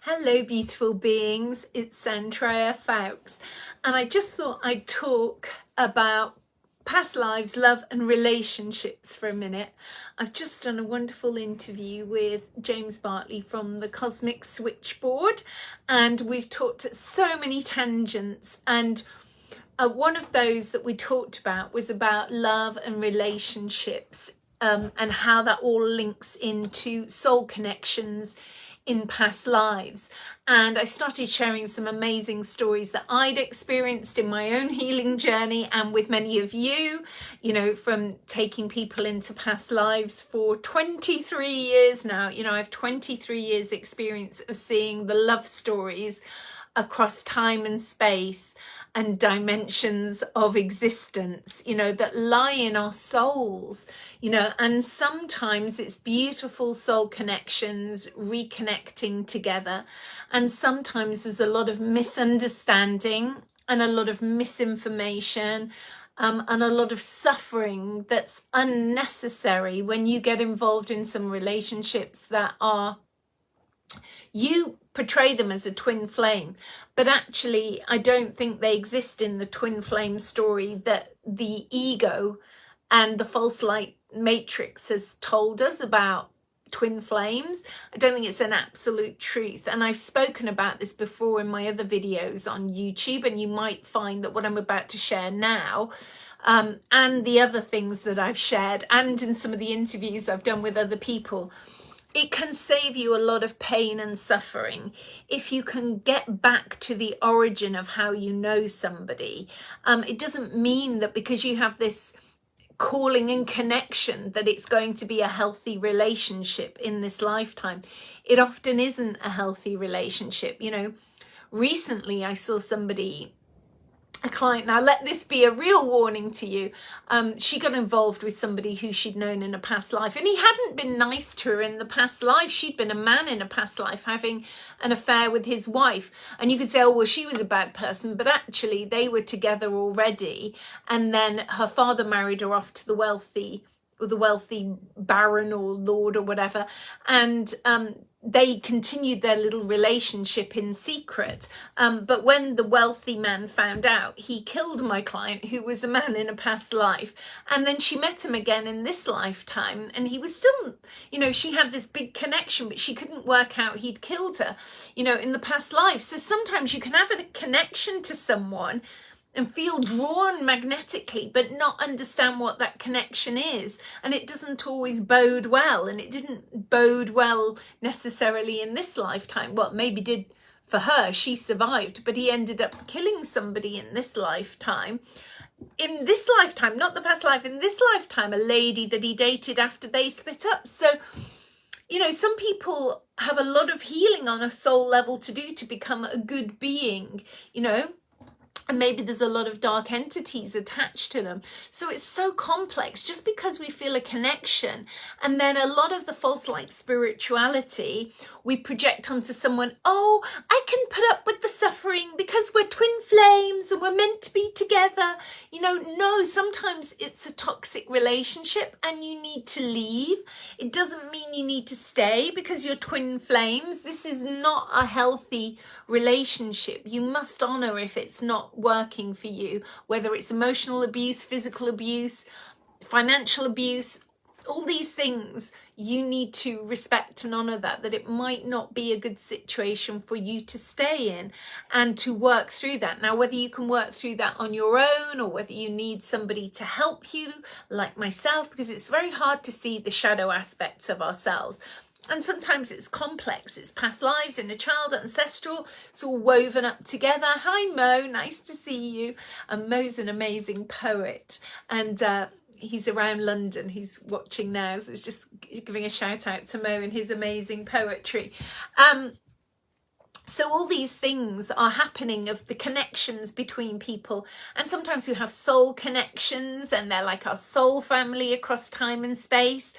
Hello, beautiful beings. It's Andrea Foulkes, and I just thought I'd talk about past lives, love, and relationships for a minute. I've just done a wonderful interview with James Bartley from the Cosmic Switchboard, and we've talked at so many tangents. And one of those that we talked about was about love and relationships, and how that all links into soul connections in past lives. And I started sharing some amazing stories that I'd experienced in my own healing journey and with many of you, from taking people into past lives for 23 years now. I have 23 years experience of seeing the love stories across time and space and dimensions of existence, that lie in our souls, and sometimes it's beautiful soul connections reconnecting together. And sometimes there's a lot of misunderstanding and a lot of misinformation, and a lot of suffering that's unnecessary when you get involved in some relationships that are, you portray them as a twin flame, but actually I don't think they exist in the twin flame story that the ego and the false light matrix has told us about twin flames. I don't think it's an absolute truth, and I've spoken about this before in my other videos on YouTube, and you might find that what I'm about to share now, and the other things that I've shared and in some of the interviews I've done with other people, it can save you a lot of pain and suffering if you can get back to the origin of how you know somebody. It doesn't mean that because you have this calling and connection that it's going to be a healthy relationship in this lifetime. It often isn't a healthy relationship. Recently I saw a client, now let this be a real warning to you, she got involved with somebody who she'd known in a past life, and he hadn't been nice to her in the past life. She'd been a man in a past life having an affair with his wife, and you could say, oh well, she was a bad person, but actually they were together already, and then her father married her off to the wealthy baron or lord or whatever, and they continued their little relationship in secret. But when the wealthy man found out, he killed my client, who was a man in a past life. And then she met him again in this lifetime, and he was still, she had this big connection, but she couldn't work out he'd killed her, in the past life. So sometimes you can have a connection to someone and feel drawn magnetically, but not understand what that connection is. And it doesn't always bode well. And it didn't bode well necessarily in this lifetime. Well, maybe did for her, she survived, but he ended up killing somebody in this lifetime. In this lifetime, not the past life, in this lifetime, a lady that he dated after they split up. So, some people have a lot of healing on a soul level to do to become a good being, and maybe there's a lot of dark entities attached to them. So it's so complex. Just because we feel a connection, and then a lot of the false light spirituality we project onto someone, oh, I can put up with the suffering because we're twin flames and we're meant to be together. No, sometimes it's a toxic relationship and you need to leave. It doesn't mean you need to stay because you're twin flames. This is not a healthy relationship. You must honor if it's not working for you, whether it's emotional abuse, physical abuse, financial abuse, all these things. You need to respect and honor that it might not be a good situation for you to stay in, and to work through that. Now, whether you can work through that on your own or whether you need somebody to help you, like myself, because it's very hard to see the shadow aspects of ourselves. And sometimes it's complex. It's past lives, inner child, ancestral. It's all woven up together. Hi, Mo. Nice to see you. And Mo's an amazing poet. And he's around London. He's watching now. So it's just giving a shout out to Mo and his amazing poetry. So all these things are happening, of the connections between people. And sometimes we have soul connections and they're like our soul family across time and space.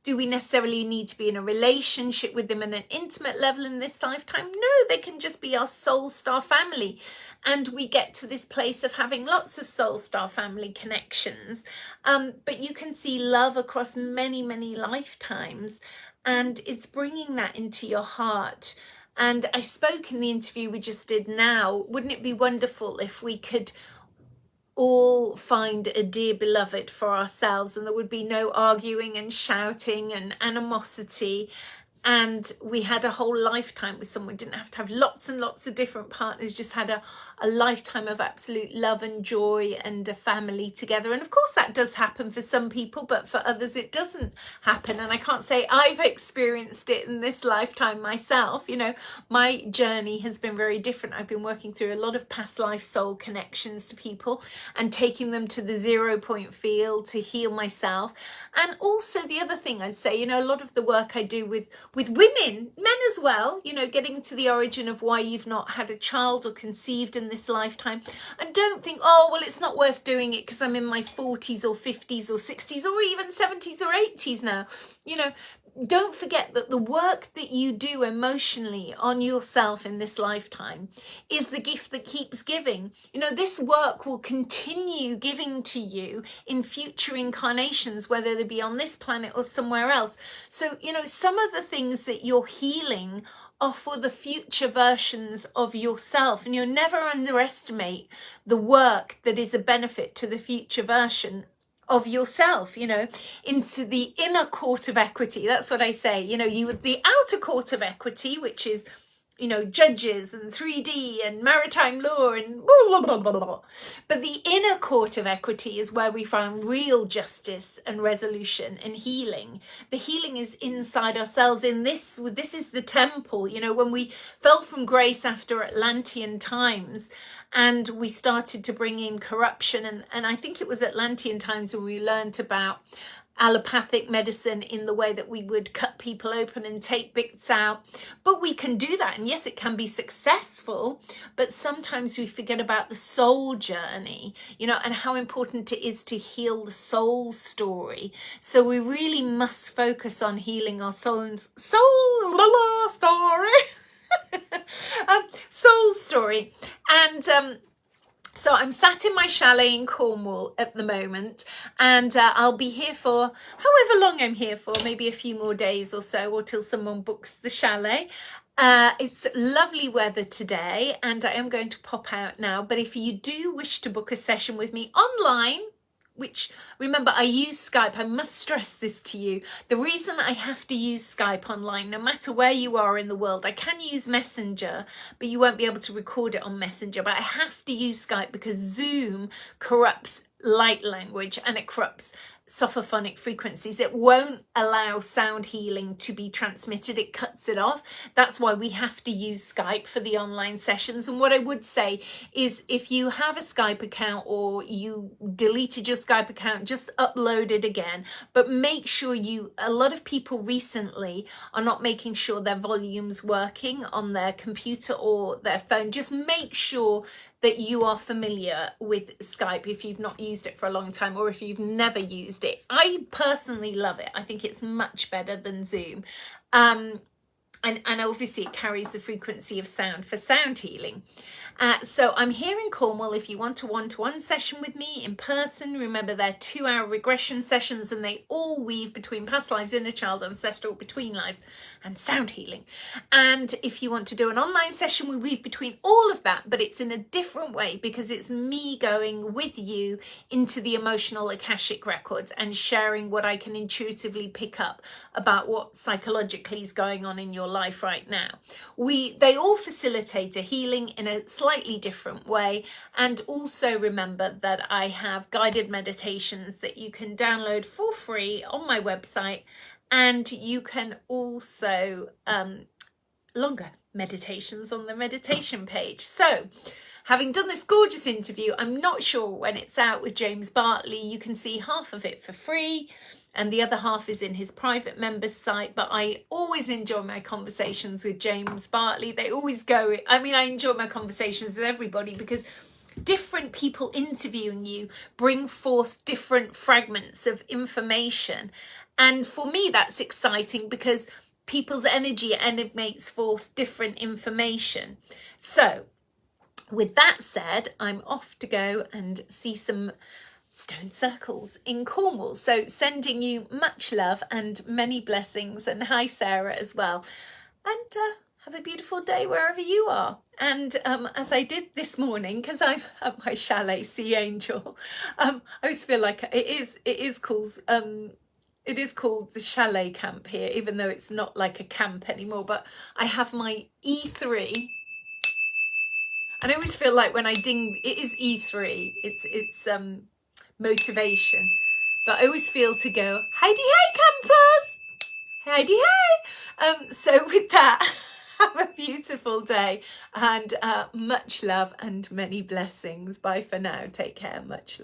Do we necessarily need to be in a relationship with them at an intimate level in this lifetime? No, they can just be our soul star family. And we get to this place of having lots of soul star family connections. But you can see love across many, many lifetimes. And it's bringing that into your heart And I spoke in the interview we just did now, wouldn't it be wonderful if we could all find a dear beloved for ourselves, and there would be no arguing and shouting and animosity, and we had a whole lifetime with someone. Didn't have to have lots and lots of different partners, just had a lifetime of absolute love and joy and a family together. And of course that does happen for some people, but for others it doesn't happen. And I can't say I've experienced it in this lifetime myself. You know, my journey has been very different. I've been working through a lot of past life soul connections to people and taking them to the 0 point field to heal myself. And also the other thing I'd say, you know, a lot of the work I do with women, men as well, you know, getting to the origin of why you've not had a child or conceived in this lifetime. And don't think, oh, well, it's not worth doing it because I'm in my 40s or 50s or 60s or even 70s or 80s now. You know, don't forget that the work that you do emotionally on yourself in this lifetime is the gift that keeps giving. You know, this work will continue giving to you in future incarnations, whether they be on this planet or somewhere else. So, you know, some of the things that you're healing are for the future versions of yourself, and you'll never underestimate the work that is a benefit to the future version of yourself, you know, into the inner court of equity. That's what I say. You know, you the outer court of equity, which is, you know, judges and 3D and maritime law and blah, blah, blah, blah. But the inner court of equity is where we find real justice and resolution and healing. The healing is inside ourselves. In this is the temple. You know, when we fell from grace after Atlantean times, and we started to bring in corruption, and I think it was Atlantean times when we learned about allopathic medicine in the way that we would cut people open and take bits out. But we can do that, and yes, it can be successful, but sometimes we forget about the soul journey, you know, and how important it is to heal the soul story. So we really must focus on healing our soul story. Soul story. And so I'm sat in my chalet in Cornwall at the moment, and I'll be here for however long I'm here for, maybe a few more days or so, or till someone books the chalet. It's lovely weather today, and I am going to pop out now. But if you do wish to book a session with me online, which, remember, I use Skype. I must stress this to you. The reason I have to use Skype online, no matter where you are in the world, I can use Messenger, but you won't be able to record it on Messenger. But I have to use Skype because Zoom corrupts light language and it corrupts sophophonic frequencies. It won't allow sound healing to be transmitted. It cuts it off. That's why we have to use Skype for the online sessions. And what I would say is, if you have a Skype account or you deleted your Skype account, just upload it again. But make sure a lot of people recently are not making sure their volume's working on their computer or their phone. Just make sure that you are familiar with Skype if you've not used it for a long time, or if you've never used it. I personally love it. I think it's much better than Zoom. And obviously it carries the frequency of sound for sound healing. So I'm here in Cornwall. If you want a one-to-one session with me in person, remember they're 2-hour regression sessions, and they all weave between past lives, inner child, ancestral, between lives, and sound healing. And if you want to do an online session, we weave between all of that, but it's in a different way, because it's me going with you into the emotional Akashic records and sharing what I can intuitively pick up about what psychologically is going on in your life right now. They all facilitate a healing in a slightly different way. And also remember that I have guided meditations that you can download for free on my website, and you can also longer meditations on the meditation page. So having done this gorgeous interview, I'm not sure when it's out with James Bartley. You can see half of it for free, and the other half is in his private members site. But I always enjoy my conversations with James Bartley. They always go, I mean, I enjoy my conversations with everybody, because different people interviewing you bring forth different fragments of information. And for me, that's exciting, because people's energy emanates forth different information. So with that said, I'm off to go and see some stone circles in Cornwall. So sending you much love and many blessings, and hi Sarah as well. And have a beautiful day wherever you are. And as I did this morning, because I'm at my chalet, Sea Angel, I always feel like it is called the chalet camp here, even though it's not like a camp anymore. But I have my E3, and I always feel like when I ding, it is E3. It's motivation, but I always feel to go, Heidi hey campers, Heidi hey. So with that, have a beautiful day, and much love and many blessings. Bye for now. Take care. Much love.